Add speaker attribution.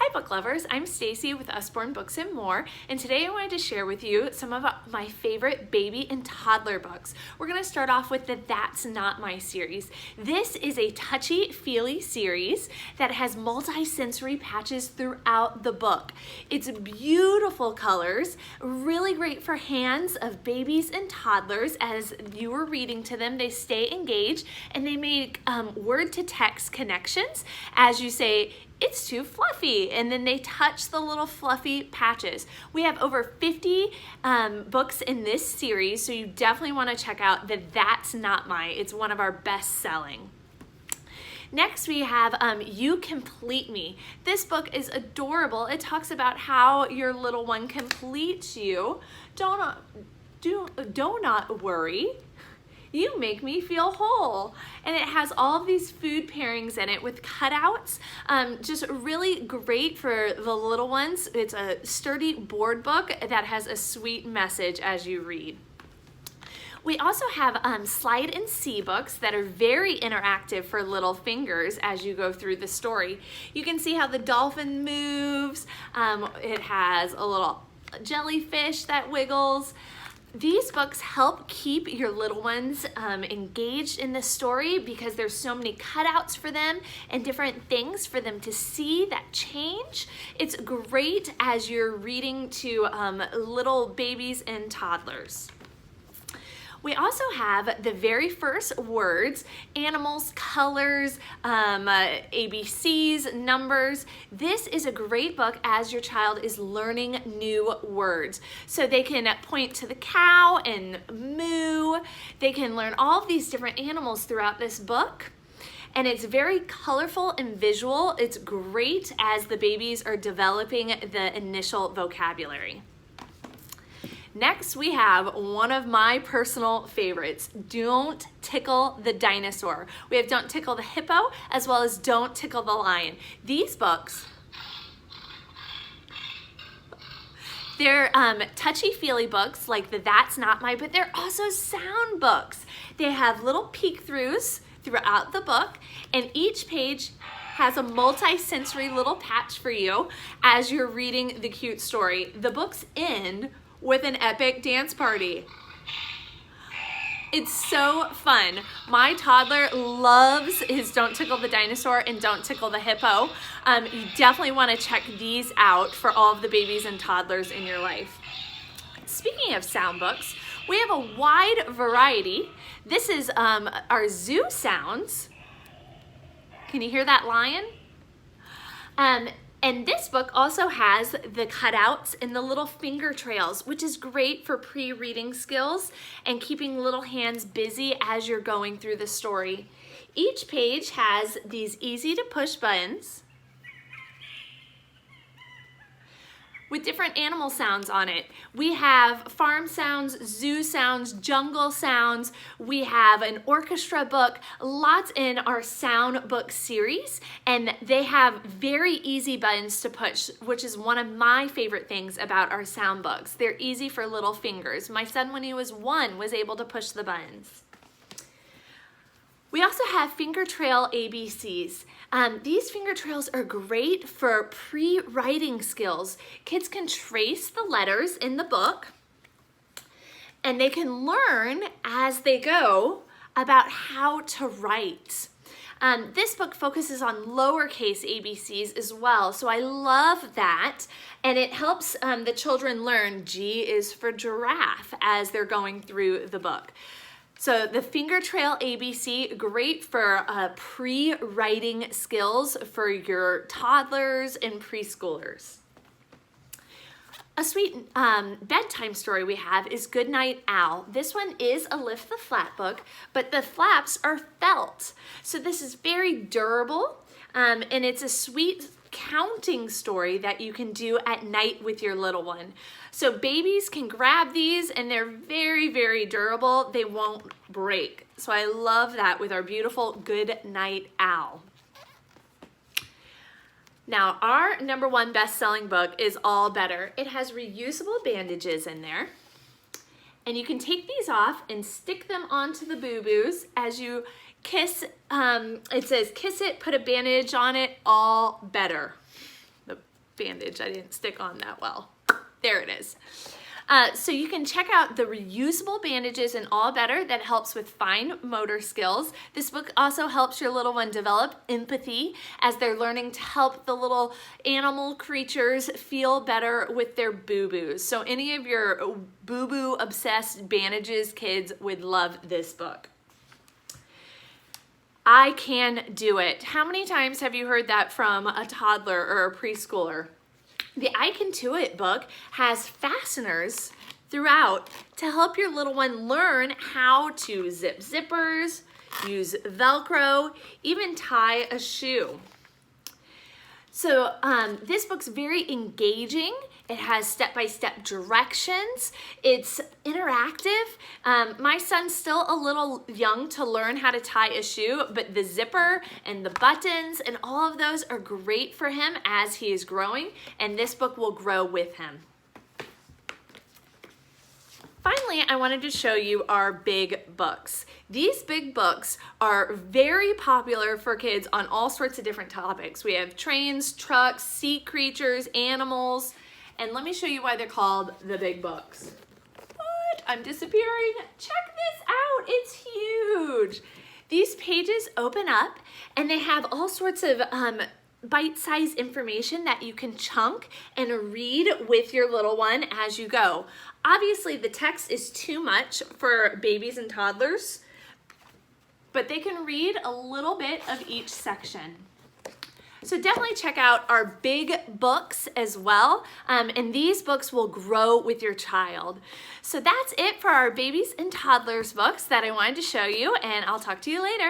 Speaker 1: Hi book lovers, I'm Stacy with Usborne Books More, and today I wanted to share with you some of my favorite baby and toddler books. We're going to start off with the That's Not My series. This is a touchy-feely series that has multi-sensory patches throughout the book. It's beautiful colors, really great for hands of babies and toddlers. As you are reading to them, they stay engaged and they make word-to-text connections as you say, "It's too fluffy," and then they touch the little fluffy patches. We have over 50 books in this series, so you definitely want to check out the That's Not My. It's one of our best selling. Next we have You Complete Me. This book is adorable. It talks about how your little one completes you. Do not worry. You make me feel whole. And it has all of these food pairings in it with cutouts. Just really great for the little ones. It's a sturdy board book that has a sweet message as you read. We also have slide and see books that are very interactive for little fingers as you go through the story. You can see how the dolphin moves. It has a little jellyfish that wiggles. These books help keep your little ones engaged in the story because there's so many cutouts for them and different things for them to see that change. It's great as you're reading to little babies and toddlers. We also have the very first words, animals, colors, ABCs, numbers. This is a great book as your child is learning new words. So they can point to the cow and moo. They can learn all of these different animals throughout this book. And it's very colorful and visual. It's great as the babies are developing the initial vocabulary. Next, we have one of my personal favorites, Don't Tickle the Dinosaur. We have Don't Tickle the Hippo, as well as Don't Tickle the Lion. These books, they're touchy-feely books like the That's Not My, but they're also sound books. They have little peek-throughs throughout the book, and each page has a multi-sensory little patch for you as you're reading the cute story. The books end with an epic dance party. It's so fun. My toddler loves his Don't Tickle the Dinosaur and Don't Tickle the Hippo. You definitely want to check these out for all of the babies and toddlers in your life. Speaking of sound books, we have a wide variety. This is our zoo sounds. Can you hear that lion? And this book also has the cutouts and the little finger trails, which is great for pre-reading skills and keeping little hands busy as you're going through the story. Each page has these easy to push buttons with different animal sounds on it. We have farm sounds, zoo sounds, jungle sounds. We have an orchestra book, lots in our sound book series, and they have very easy buttons to push, which is one of my favorite things about our sound books. They're easy for little fingers. My son, when he was 1, was able to push the buttons. We also have finger trail ABCs. These finger trails are great for pre-writing skills. Kids can trace the letters in the book and they can learn as they go about how to write. This book focuses on lowercase ABCs as well, so I love that. And it helps the children learn G is for giraffe as they're going through the book. So the finger trail ABC, great for pre-writing skills for your toddlers and preschoolers. A sweet bedtime story we have is Goodnight Owl. This one is a Lift the Flap book, but the flaps are felt. So this is very durable, and it's a sweet counting story that you can do at night with your little one. So babies can grab these and they're very, very durable. They won't break. So I love that with our beautiful Good Night Owl. Now, our #1 best-selling book is All Better. It has reusable bandages in there. And you can take these off and stick them onto the boo-boos as you kiss. It says, kiss it, put a bandage on it, all better. bandage I didn't stick on that well. There it is. So you can check out the reusable bandages in All Better that helps with fine motor skills. This book also helps your little one develop empathy as they're learning to help the little animal creatures feel better with their boo-boos. So any of your boo-boo obsessed bandages kids would love this book. I can do it. How many times have you heard that from a toddler or a preschooler? The I Can Do It book has fasteners throughout to help your little one learn how to zip zippers, use Velcro, even tie a shoe. So this book's very engaging. It has step-by-step directions. It's interactive. My son's still a little young to learn how to tie a shoe, but the zipper and the buttons and all of those are great for him as he is growing, and this book will grow with him. Finally, I wanted to show you our big books. These big books are very popular for kids on all sorts of different topics. We have trains, trucks, sea creatures, animals, and let me show you why they're called the big books. What? I'm disappearing. Check this out. It's huge. These pages open up and they have all sorts of bite-sized information that you can chunk and read with your little one as you go. Obviously, the text is too much for babies and toddlers, but they can read a little bit of each section. So definitely check out our big books as well, and these books will grow with your child. So that's it for our babies and toddlers books that I wanted to show you, and I'll talk to you later.